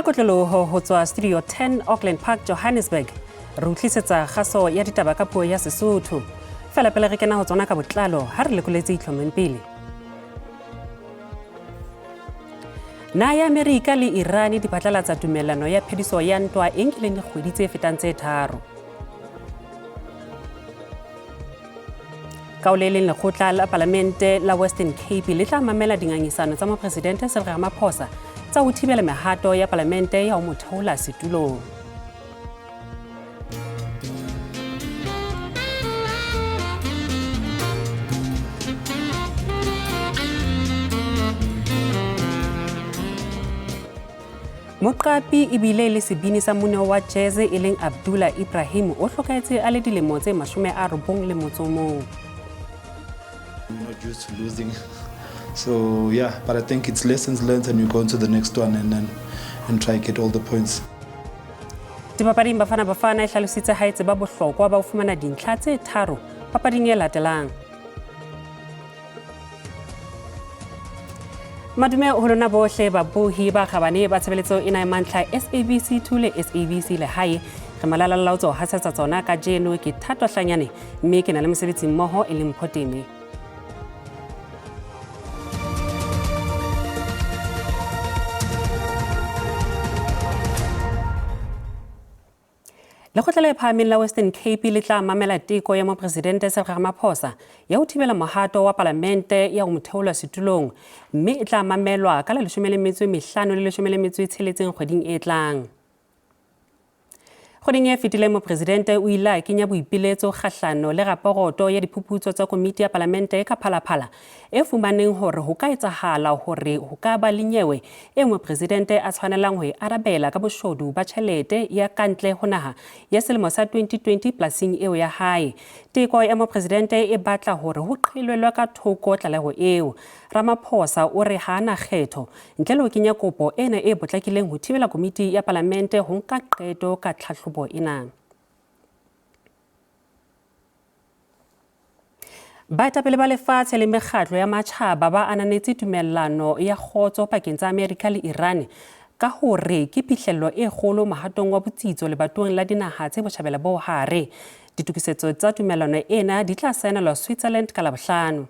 Ka kotloloho ho tswa Studio 10 Auckland Park, Johannesburg, re utlwisetsa kgaso ya ditaba ka puo ya Sesotho. Fela pele re kena ho tsona ka botlalo, ha re lekoletse itlhomeng pele. Naha ya Amerika le Iran di phatlalatsa tumellano ya phediso ya ntwa e nkileng dikgwedi tse fetang tse tharo. Ka o le leng lekgotla la Palamente la Western Cape le tla mamela dingangisano tsa mopresidente Cyril Ramaphosa tsa ho thibela mehato ya Palamente ya ho mo theola setulong. Moqapi e bile le sebini sa mmino wa jazz e leng Abdullah Ibrahim o hlokahetse a le dilemo tse 91. We're not used to losing, so yeah, but I think it's lessons learned and we go on to the next one and try get all the points. Dipapading Bafana e hlalositse ha etse ba bohlokwa ba ho fumana dintlha tse tharo papading e latelang. Madume ho lona bohle babohi ba kgabane ba tshebeletso ena e mantla SABC2 le SABC le hae re malala-laotswe ha setsa tsona ka jeno ke Thato Hlanyane mme ke na le mosebetsi mmoho e leng Mphoteme. Lekgotla le phahameng la Western Cape le tla mamela teko ya mopresidente Cyril Ramaphosa ya ho thibela mohato wa Palamente ya ho mo theola setulong mme e tla mamelwa ka la 15 le 16 kgweding e tlang. Kgweding e fetileng mopresidente o ile a kenya boipiletso kgahlano le raporoto ya diphuputso tsa komiti ya Palamente ka phalaphala e fumaneng hore ho ka etsahala hore ho ka ba le nyewe e mopresidente a tshwanelang ho e arabela ka boshodu ba tjhelete ya kantle ho naha ya selemo sa 2020 plasing eo ya hae. Teko ya mopresidente e batla hore ho qhelelwe ka thoko tlaleho eo. Ramaphosa o re hana kgetho ntle le ho kenya kopo ena e potlakileng ho thibela komiti ya Palamente ho nka qeto ka tlhahlobo ena. Baetapele ba lefatshe le mekgatlo ya matjhaba ba ananetse tumellano ya kgotso pakeng tsa Amerika le Iran ka hore ke phihlello e kgolo mohatong wa botsitso lebatoweng la dinaha tse botjhabela bo hare. Ditokisetso tsa tumellano ena di tla saenelwa Switzerland ka Labohlano.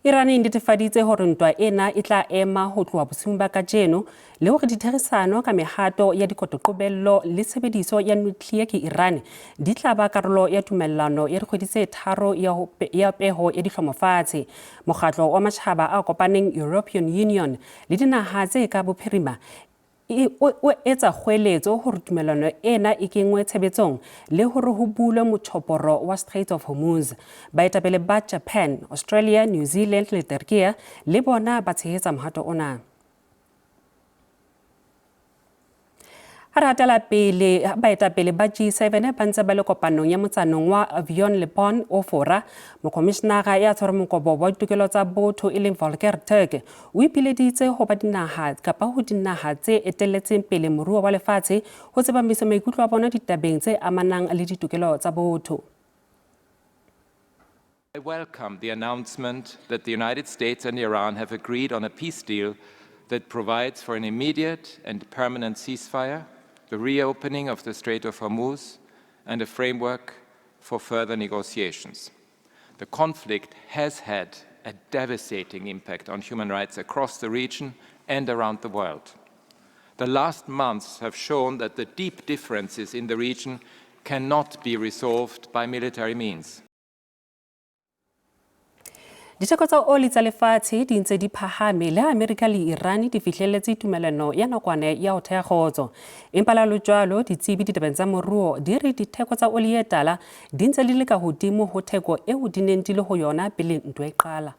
Iran e netefaditse hore ntwa ena e tla ema ho tloha bosiung ba kajeno le hore ditherisano ka mehato ya dikotoqobello le tshebediso ya nuklia ke Iran di tla ba karolo ya tumellano ya dikgwedi tse tharo ya peho ya dihlomofatshe. Mokgatlo wa matjhaba a kopaneng European Union le dinaha tse ka bophirima o etsa kgoeletso hore tumellano ena e kengwe tshebetsong le hore ho bulwe motjhoporo wa Strait of Hormuz. Baetapele ba Japan, Australia, New Zealand le Turkey le bona ba tshehetsa mohato ona. Haratela pele baetapele ba G7 ba ntse ba le kopanong ya motsanong wa Avion Le Bon o Fora. Mokomishenara ya tshwereng mokobo wa ditokelo tsa botho e leng Volker Turk o ipileditse ho ba dinaha kapa ho dinaha tse etelletseng pele moruo wa lefatshe ho tsepamisa maikutlo a bona ditabeng tse amanang le ditokelo tsa botho. I welcome the announcement that the United States and Iran have agreed on a peace deal that provides for an immediate and permanent ceasefire, the reopening of the Strait of Hormuz, and a framework for further negotiations. The conflict has had a devastating impact on human rights across the region and around the world. The last months have shown that the deep differences in the region cannot be resolved by military means. Diteko tsa oli tsa lefatshe di ntse di phahame le Amerika le Iran di fihlelletse tumellano ya nakwana ya ho thea kgotso. Empa la jwalo ditsebi ditabeng tsa moruo di re diteko tsa oli e tala di ntse di le ka hodimo ho theko eo di neng di le ho yona pele ntwa e qala.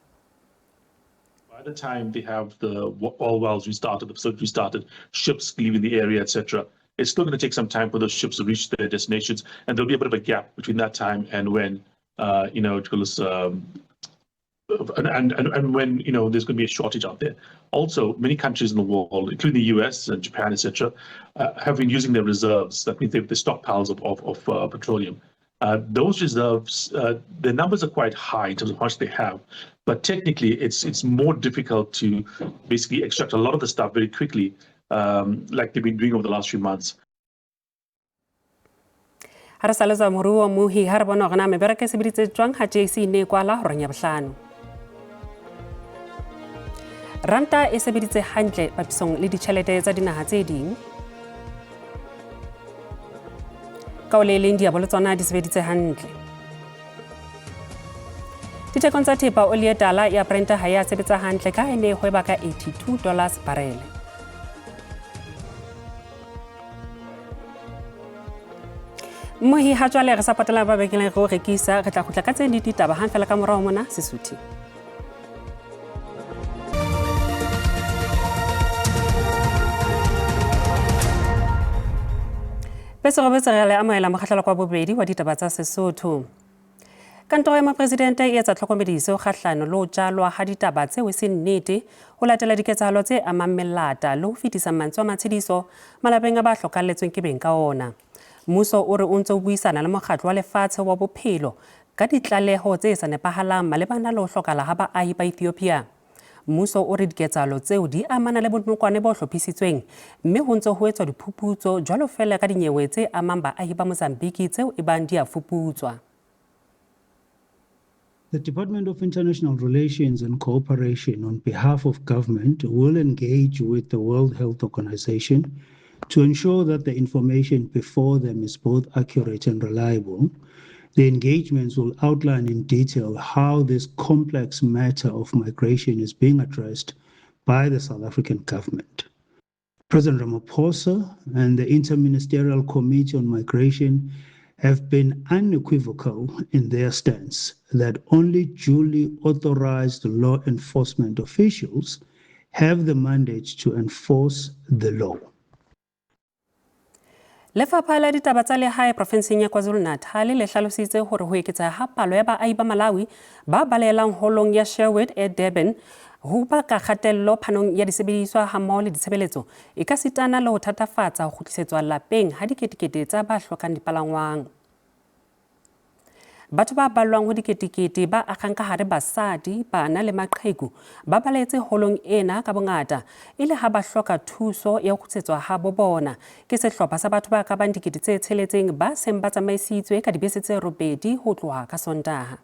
By the time they have the oil wells restarted, the facility restarted, ships leaving the area, etc., it's still going to take some time for those ships to reach their destinations, and there'll be a bit of a gap between that time and when, and when there's going to be a shortage out there. Also, many countries in the world, including the US and Japan, etc., have been using their reserves. That means the stockpiles of petroleum. Those reserves, the numbers are quite high in terms of how much they have, but technically it's more difficult to basically extract a lot of the stuff very quickly, like they've been doing over the last few months. Harasaleza moruo muhi harbono gana me bereke sebeditse tswang ha JC ne kwala horeng ya bohlano. Ranta e sebeditse hantle papisong le ditjhelete tsa dinaha tse ding. Kaoleleng dia bolo tsona di sebeditse hantle. Ditekong tsa thepa oli e tala ya Brent ha ya sebetsa hantle ka ene hweba ka $82 barele. Mohi ha jwale re sapatela ba bekeng go rekisa re tla khutla ka tse ditaba hang fela ka morao mona Sesotho. Peso go betseregele amoela mokgahlelo kwa bobedi wa ditaba tsa Sesotho. Kantoro ya mopresidente e etsa tlhokomediso kgahlano lo jalwa ha ditaba tse se nnete ho latela diketsahalo tse amang melata le ho fetisa mantswe a matshediso malapeng a ba hlokalletsweng ke beng ka ona. Mmuso o re o ntse o buisana le mokgatlo wa lefatshe wa bophelo ka ditlaleho tse sa nepahalang malebana le ho hlokala ha baahi ba Ethiopia. Mmuso o re diketsahalo tseo di amana le bonokwane bo hlophisitsweng mme ho ntse ho etswa diphuputso jwalo fela ka dinyewe tse amang baahi ba Mozambique tseo e bang di a fuputswa. The Department of International Relations and Cooperation on behalf of government will engage with the World Health Organization to ensure that the information before them is both accurate and reliable. The engagements will outline in detail how this complex matter of migration is being addressed by the South African government. President Ramaphosa and the Interministerial Committee on Migration have been unequivocal in their stance that only duly authorized law enforcement officials have the mandate to enforce the law. Lefapha la ditaba tsa lehae profenseng ya KwaZulu-Natal le hlalositse hore ho eketsa ha palo ya baahi ba Malawi ba balelang holong ya Sherwood e Durban ho baka kgatello phanong ya disebediswa hammoho le ditshebeletso e ka sitana le ho thatafatsa ho kgutlisetswa lapeng ha diketekete tsa ba hlokang dipalangwang. Batho ba balwang ho diketekete ba akgang ka hare basadi bana le maqheku ba baletse holong ena ka bongata ile ha ba hloka thuso ya ho kgutlisetswa ha bo bona ke sehlopha sa batho ba ka bang dikete tse tsheletseng ba seng ba tsamaisitswe ka dibese tse robedi ho tloha ka Sontaha.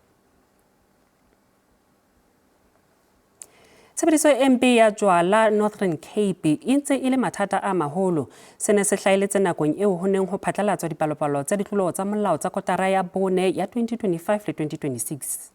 Tshebediso e mpe ya jwala Northern Cape e ntse e le mathata a maholo sene se hlaeletse nakong eo ho neng ho phatlalatswa dipalopalo tsa ditlolo tsa molao tsa kotara ya bone ya 2025 le 2026.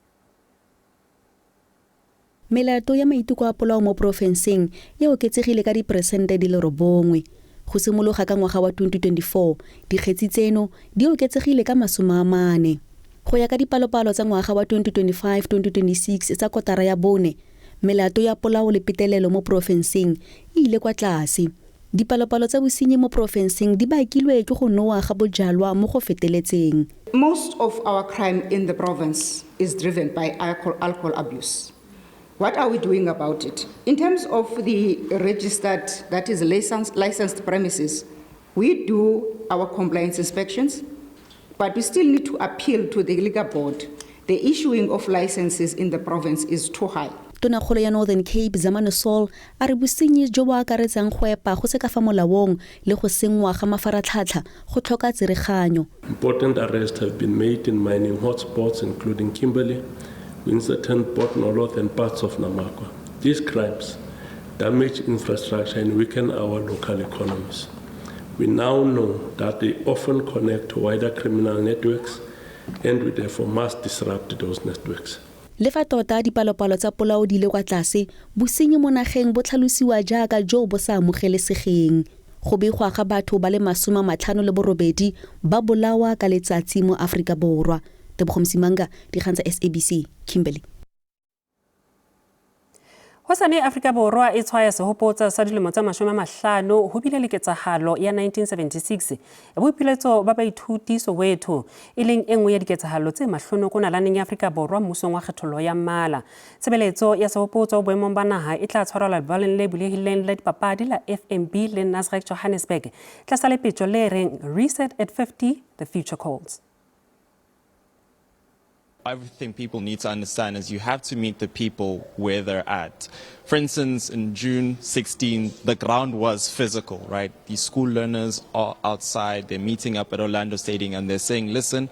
Melato ya maiteko a polao mo profenseng e oketsegile ka diperesente di le 9. Go simologa ka ngwaga wa 2024 dikgetsi tseno di oketsegile ka 40. Go ya ka dipalopalo tsa ngwaga wa 2025-2026 tsa kotara ya bone melato ya polao le petelelo mo profenseng e ile kwa tlase. Dipalopalo tsa bosenyi mo profenseng di bakilwe ke go noa ga bojalwa mo go feteletseng. Most of our crime in the province is driven by alcohol abuse. What are we doing about it? In terms of the registered, that is licensed premises, we do our compliance inspections, but we still need to appeal to the liquor board. The issuing of licenses in the province is too high. Tonakgolo ya Northern Cape Zamani Sol a re bosenyi jo bo akaretsang go epa go se ka fa molaong le go sengwa ga mafaratlhatlha go tlhoka tsereganyo. Important arrests have been made in mining hotspots including Kimberley, Winterton, Port North and parts of Namakwa. These crimes damage infrastructure and weaken our local economies. We now know that they often connect to wider criminal networks and we therefore must disrupt those networks. Le fa tota dipalopalo tsa polao di le kwa tlase bosenyi mo nageng bo tlhalosiwa jaaka jo bo sa amogelesegeng. Go begwa ga batho ba le 58 ba bolawa ka letsatsi mo Afrika Borwa. Tebogo Msimanga, dikgang tsa SABC, Kimberley. Hosane Afrika Borwa e tshwaya sehopotso sa dilemo tsa 50 ho bile le ketsahalo ya 1976 ya boipiletso ba baithuti Soweto e leng enngwe ya diketsahalo tse mahlonoko nalaneng ya Afrika Borwa mmusong wa kgethollo ya mmala. Tshebeletso ya sehopotso boemong ba naha e tla tshwarelwa lebaleng le bulehileng la dipapadi la FNB le Nasrec Johannesburg tlasa lepetjo le reng Reset at 50 the future calls. I think people need to understand is you have to meet the people where they're at. For instance, in June 16, the ground was physical, right? These school learners are outside, they're meeting up at Orlando Stadium and they're saying, listen,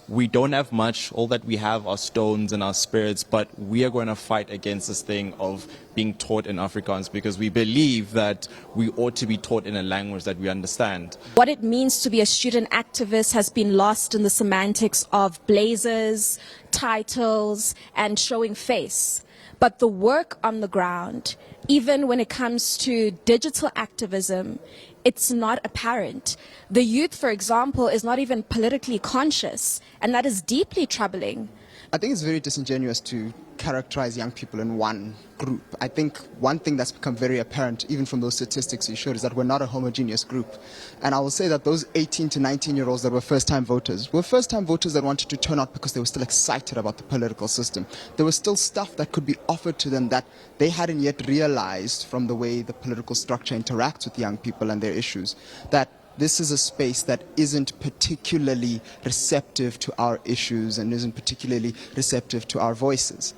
we don't have much. All that we have are stones and our spirits, but we are going to fight against this thing of being taught in Afrikaans because we believe that we ought to be taught in a language that we understand. What it means to be a student activist has been lost in the semantics of blazers, titles, and showing face. But the work on the ground, even when it comes to digital activism, it's not apparent. The youth, for example, is not even politically conscious, and that is deeply troubling. I think it's very disingenuous to characterize young people in one group. I think one thing that's become very apparent, even from those statistics you showed, is that we're not a homogeneous group. And I will say that those 18 to 19-year-olds that were first-time voters were first-time voters that wanted to turn out because they were still excited about the political system. There was still stuff that could be offered to them that they hadn't yet realized from the way the political structure interacts with young people and their issues, that this is a space that isn't particularly receptive to our issues and isn't particularly receptive to our voices.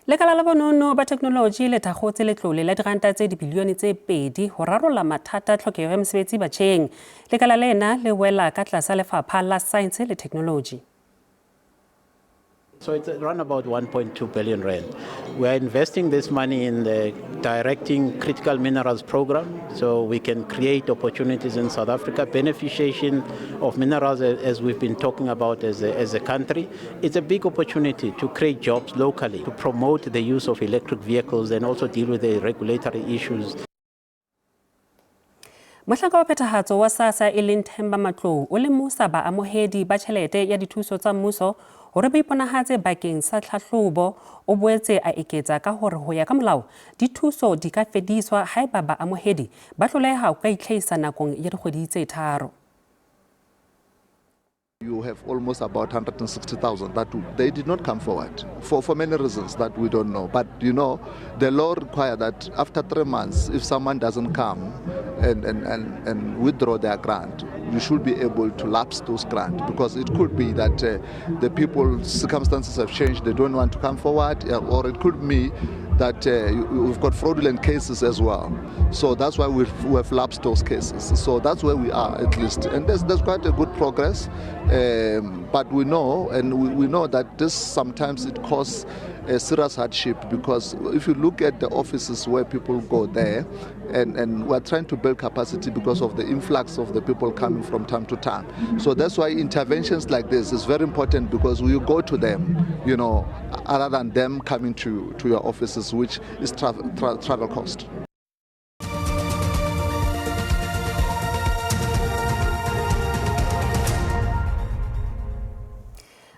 Lekala la bonono ba technology le thakgotse letlole la diranta tse dibilione tse 2 ho rarolla mathata tlhokeho ya mesebetsi batjheng. Lekala lena le wela ka tlasa lefapha la science le technology. So it's around about 1.2 billion rand. We are investing this money in the directing critical minerals program so we can create opportunities in South Africa, beneficiation of minerals as we've been talking about as a country. It's a big opportunity to create jobs locally, to promote the use of electric vehicles and also deal with the regulatory issues. Mohlaka wa phethahatso wa SASSA e leng Themba Matlou o lemosa baamohedi ba tjhelete ya dithuso tsa mmuso hore ba iponahatse bakeng sa tlhahlobo. O boetse a eketsa ka hore ho ya ka molao dithuso di ka fediswa haeba baamohedi ba hloleha ho ka itlhaisa nakong ya dikgwedi tse 3. You have almost about 160,000 that they did not come forward for many reasons that we don't know. But you know, the law requires that after 3 months, if someone doesn't come and withdraw their grant, you should be able to lapse those grants, because it could be that the people's circumstances have changed, they don't want to come forward, or it could be that we've got fraudulent cases as well. So that's why we have lapsed those cases. So that's where we are, at least. And there's quite a good progress. But we know, and we know that this sometimes it causes a serious hardship, because if you look at the offices where people go there, and we're trying to build capacity because of the influx of the people coming from time to time. So that's why interventions like this is very important, because we go to them, you know, other than them coming to your offices, which is travel cost.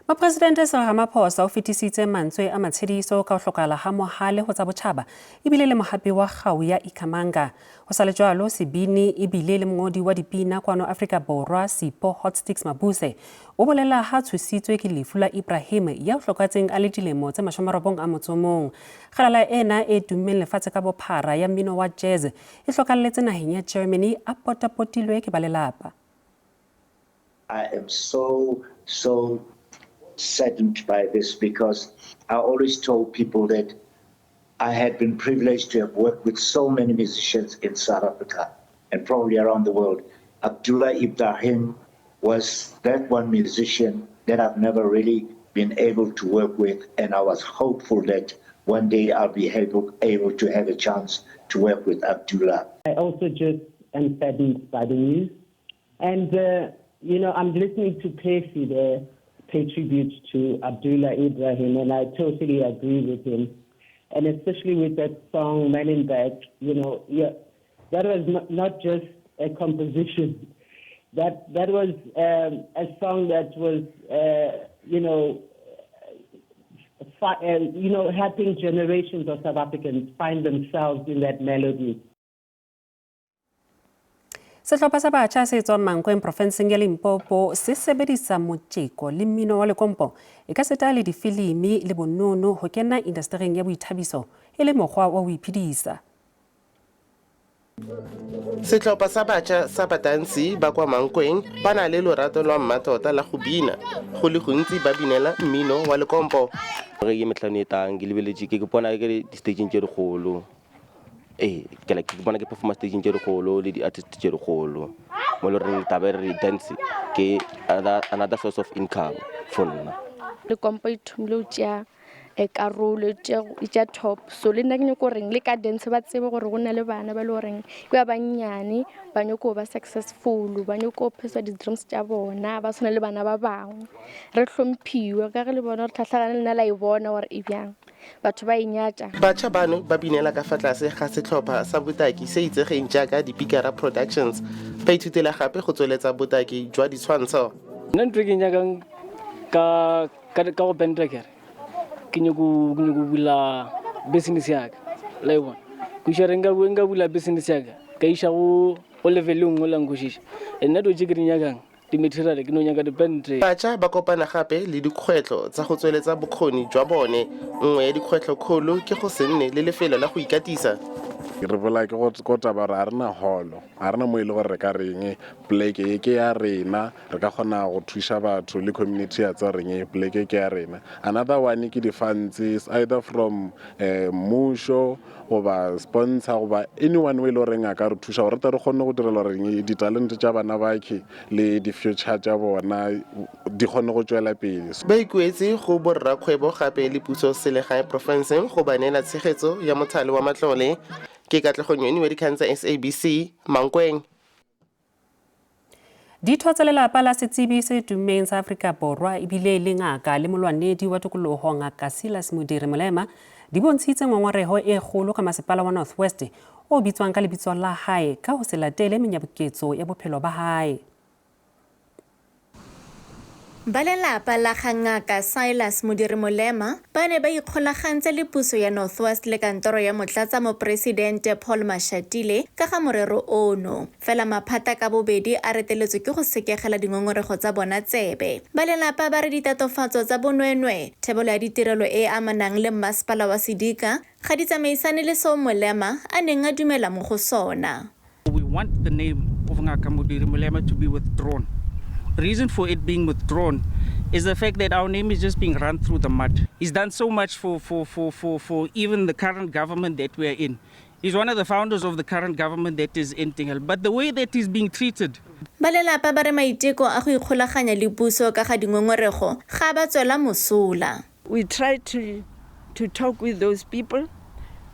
Mopresidente Cyril Ramaphosa o fetisitse mantswe a matshediso ka ho hlokala ha mohale ho tsa botjhaba ebile le mohapi wa kgau ya Ikhamanga. Ho sa le jwalo sebini ebile le mongodi wa dipina kwano Afrika Borwa Sipho Hotsticks Mabuse o bolela ha tshositswe ke lefu la Ibrahim ya hlokatseng a le dilemo tse 91. Kgalala ena e tummeng lefatshe ka bophara ya mmino wa jazz e hlokalletse naheng ya Germany a potapotilwe ke balelapa. I am so saddened by this, because I always told people that I had been privileged to have worked with so many musicians in South Africa and probably around the world. Abdullah Ibrahim was that one musician that I've never really been able to work with, and I was hopeful that one day I'll be able to have a chance to work with Abdullah. I also just am saddened by the news, and you know, I'm listening to Percy there pay tribute to Abdullah Ibrahim, and I totally agree with him. And especially with that song, Man in Back, you know, yeah, that was not just a composition. That was a song that was, helping generations of South Africans find themselves in that melody. Sehlopha sa batjha se tswang Mankweng provinceng ya Limpopo se sebedisa motjeko le mmino wa lekompo e ka seta le difilimi le bonono ho kena industryeng ya boithabiso e le mokgwa wa ho iphedisa. Setlhopha sa batšha sa batansi ba kwa Mankweng ba na le lorato lwa mmatota la go bina go le gontsi ba binela mmino wa lekompo. Ke metlhano e tang ke lebeletse ke bona ke di-staging tse digolo ke bona ke performa staging tse digolo le di-artist tse digolo mo le reng taba re dance ke another source of income for nna. Lekompo e thumile tja karolo tja top so le nna ke nyako reng le ka dance ba tsebe gore go na le bana ba le reng ke ba bannyane ba nyako ba successful ba nyako phesa di dreams tja bona ba sona le bana ba bangwe re hlomphiwe ka re le bona re tlhatlhagane le nna la e bona gore e byang batho ba inyatša. Batšha bano ba binela ka fa tlase ga setlhopha sa botaki se itsegeng jaaka di-Pikara Productions ba ithutela gape go tsweletsa botaki jwa ditshwantsho. Nna ntwe ke nyakang ka go benda kere ke nyako bula business yaka la bona go share nga bula business yaka ka isha go leveleng go lang go shisha nna do ke re nyakang di material ke no nyaka depend. Batšha ba kopana gape le dikgwetlho tsa go tsweletsa bokgoni jwa bone. Nngwe ya dikgwetlho kgolo ke go se nne le lefelo la go ikatisa. Re bola ke go taba re a rena holo a rena mo ile gore re ka reng pleke e ke ya rena re ka kgona go thuša batho le community ya tsa reng pleke ke ya rena. Another one ke di-funds either from mmusho goba sponsor goba anyone we ile reng a ka re thuša gore re kgone go direla reng di-talent tša bana bake le di-future tša bona di kgone go tšwela pele. Ba ikuetse go borrakgwebo gape le puso selegae profenseng go ba neela tshegetso ya mothale wa matlole. Ke Katlego wa dikgang tsa SABC Mankweng. Ditho tsa lelapa la setsebi se tumeng sa Afrika Borwa ebile le ngaka le molwanedi wa tokologo Ngaka Silas Modiri Molema di bontshitse ngongorego e kgolo ka masepala wa North West o bitswang ka lebitso la hae ka ho se latele menyabuketso ya bophelo ba hae. Ba lelapa la ga Ngaka Silas Modiri Molema ba ne ba ikgolagantse le puso ya North West le kantoro ya motlatsa mopresidente Paul Mashatile ka ga morero ono. Fela maphata ka bobedi a reteletswe ke go sekegela dingongorego tsa bona tsebe. Ba lelapa ba re ditatofatso tsa bonwenwe, thebolo ya ditirelo e amanang le mmasepala wa Sedika ga di tsamaisane le seo Molema a neng a dumela mo go sona. We want the name of Ngaka Modiri Molema to be withdrawn. The reason for it being withdrawn is the fact that our name is just being run through the mud. He's done so much for even the current government that we're in. He's one of the founders of the current government that is in Tingal. But the way that he's being treated. Ba lelapa ba re maiteko a go ikgolaganya le puso ka ga dingongorego ga ba tswela mosola. We try to talk with those people,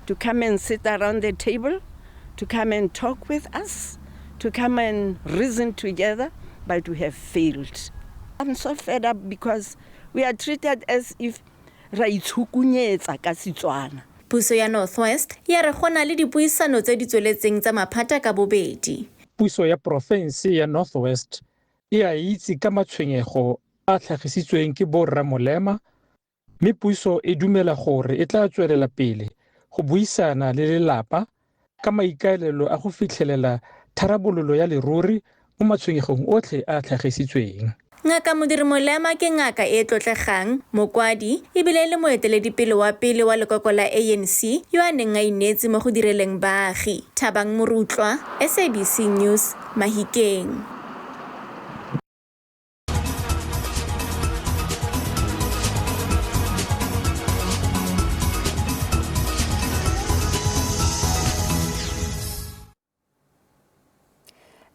to come and sit around the table, to come and talk with us, to come and reason together. But we have failed. I'm so fed up because we are treated as if raitshukunyetsa ka Setswana. Puso ya North West ya re gona le dipuisano tse di tsweletseng tsa maphata ka bobedi. Puso ya province ya North West e a itse ka matshwenyego a tlhagisitsweng ke borra Molema mme puso e dumela gore e tla tswelela pele go buisana le lelapa ka maikaelelo a go fitlhelela tharabololo ya leruri mo matshwenyegong otlhe a tlhagisitsweng. Ngaka Modiri Molema ke ngaka e tlotlegang, mokwadi ebile le moeteledipele wa pele wa lekoko la ANC yo a neng a inetse mo go direleng baagi. Thabang Morutlwa, SABC News, Mahikeng.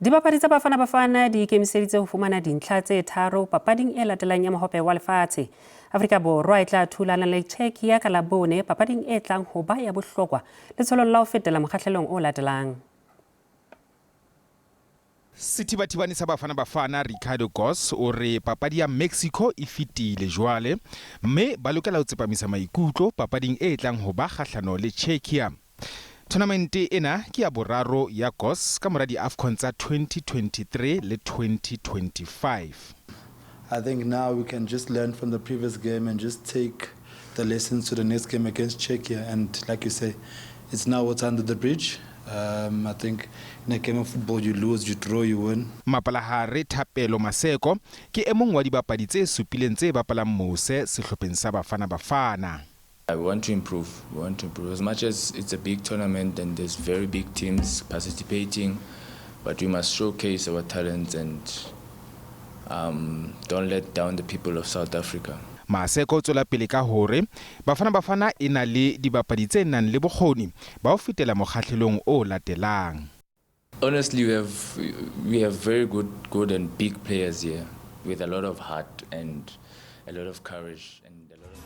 Dibapadi tsa Bafana Bafana di ikemiseditse ho fumana dintlha tse tharo papading e latelang ya Mohope wa Lefatshe. Afrika Borwa e tla thulana le Czechia ka Labone papading e tlang ho ba ya bohlokwa letsholong la ho fetela mokgahlelong o latelang. Sethibathibane sa Bafana Bafana Ricardo Goss o re papadi ya Mexico e fetile jwale mme ba lokela ho tsepamisa maikutlo papading e tlang ho ba kgahlano le Czechia. Tournament ena ke ya boraro ya Goss ka mora di AFCON tsa 2023 le 2025. I think now we can just learn from the previous game and just take the lessons to the next game against Czechia. And like you say, it's now what's under the bridge. I think in a game of football you lose, you draw, you win. Mapalahare Thapelo Maseko ke e mong wa dibapadi tse supileng tse bapalang mose sehlopheng sa Bafana Bafana. We want to improve. We want to improve. As much as it's a big tournament and there's very big teams participating, but we must showcase our talents and don't let down the people of South Africa. Maseko tswela pele ka hore Bafana e na le dibapadi tse nang le bokgoni ba ho fetela mokgahlelong o latelang. Honestly, we have very good and big players here with a lot of heart and a lot of courage and a lot of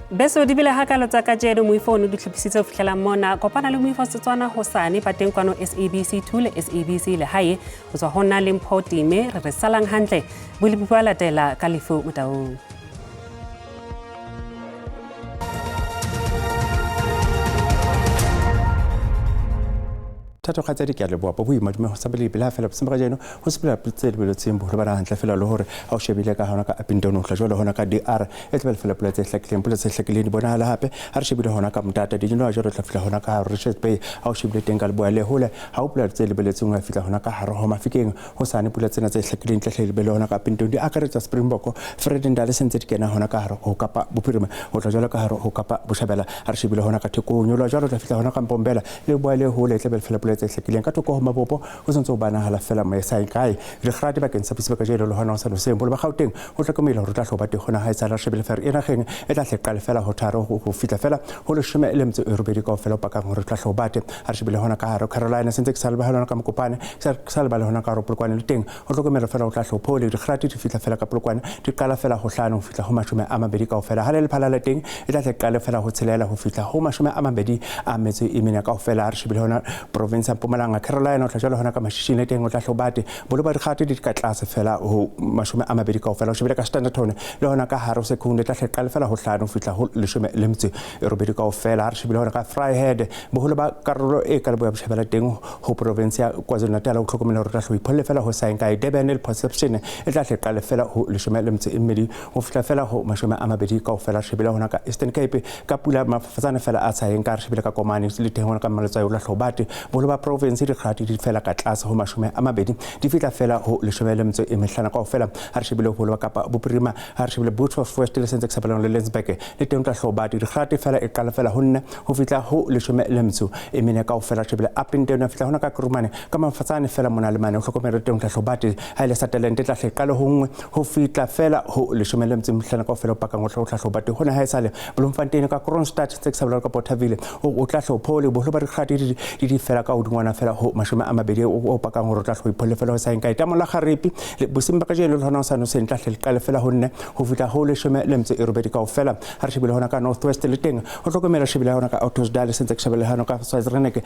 Beso di bile hakalo tsa kajeno moifo di tlhopisitse ho fihlela mona kopana le moifo Setswana hosane pateng kwano SABC 2 le SABC le hae ho tswa hona le Mpho-Time re salang hantle bulipi latela ka lefu motaung. Tato khatsa di ke le boapo boima dume ho sabele bila fela semba jeno ho sepela putse le belotse mbo le bana hantle fela le hore ha o shebile ka hona ka apintono hla jwale hona ka DR e tla fela pula tse hlakileng pula tse hlakileng bona hala hape ha re shebile hona ka mtata di jeno jwale tla fela hona ka Richards Bay ha o shebile teng ka le boa le hole ha o pula tse le belotse ngwa fitla hona ka haro ho mafikeng ho sane pula tsena tse hlakileng tla hle le bele hona ka apintono di akaretsa Springbok Fred Ndale sentse di kena hona ka haro ho kapa bophirima ho tla jwale ka haro ho kapa boshabela ha re shebile hona ka Thekonyo lo jwale tla fitla hona ka Mpombela le boa le hole tla fela pula tse hlakileng ka toko mapopo ho sontso bana hala fela mai sai kai re khrati ba kensa pisiba ka jelo lo hana sa lo sembo ba gauteng ho tlhokomela hore tla hloba te gona ha etsa la shebele fer ena geng e tla hlekale fela ho tharo ho fitla fela ho le shome le mtse Robedi ka fela pa ka hore tla hloba te ha re shebele hona ka haro Carolina sentse ke salba hana ka mokopane salba le hona ka ro polokwane le teng ho tlhokomela fela ho tla hlophole re khrati di fitla fela ka polokwane di kala fela ho hlano ho fitla ho mashume a mabedi ka fela ha le phala le teng e tla hlekale fela ho tshelela ho fitla ho mashume a mabedi a metse e mena ka fela re shebele hona province ya Mpumalanga Carolina o tla jalo hona ka mashishine teng o tla hlobate bolo ba dikgate di ka tlase fela ho mashume a mabedi ka fela o shebile ka standard tone le hona ka haro sekunde tla hlekale fela ho hlano fitla ho leshome le mtse e robedi ka fela re shebile hona ka Fryhead boholo ba karolo e ka le boya bshebela teng ho province ya KwaZulu-Natal o tlhokomela hore tla hloipholle fela ho saeng ka Durban le perception e tla hlekale fela ho leshome le mtse e mmedi ho fitla fela ho mashume a mabedi ka fela shebile hona ka Eastern Cape ka pula mafatsana fela a saeng ka re shebile ka Komani le teng hona ka maletsa yo la hlobate boholo ba province di kgati di fela ka tlase ho mashume a mabedi di fitla fela ho leshome le mtse e mehlana ka fela ha re shebile ho ba Kapa Bophirima ha re shebile Botchefstroom West le sentse Sabelane le Lensburg le teng tla hlobate di kgati fela e kala fela ho nne ho fitla ho leshome le mtse e mene ka fela shebile up and down fitla hona ka Kurumane ka mafatsane fela mona le mane ho hlokomela teng tla hlobate ha ile sa talent tla hlekala ho nngwe ho fitla fela ho leshome le mtse mehlana ka fela pa ka ngotla tla hlobate hona ha esale Bloemfontein ka Kroonstad se Sabelane ka Bothaville o tla hlophole bohlo ba di kgati di fela ka hodungwana fela ho mashume a mabedi o pa ka ngoro tla hloipholle fela ho saeng ka itamola kharepi le bosimba ka jeno le hona sa no se ntla hlekale fela ho nne ho fitla ho leshome le mtse e robedi ka fela ha re shebile hona ka Northwest le teng ho hlokomela shebile hona ka Ottosdal sentse ke shebile hona ka Swaziland ke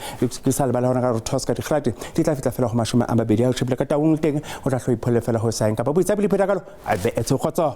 salba le hona ka Rothoska di khlati di tla fitla fela ho mashume a mabedi ha shebile ka Taung teng ho tla hloipholle fela ho saeng ka ba boitsa bile pheta kalo a be etso khotso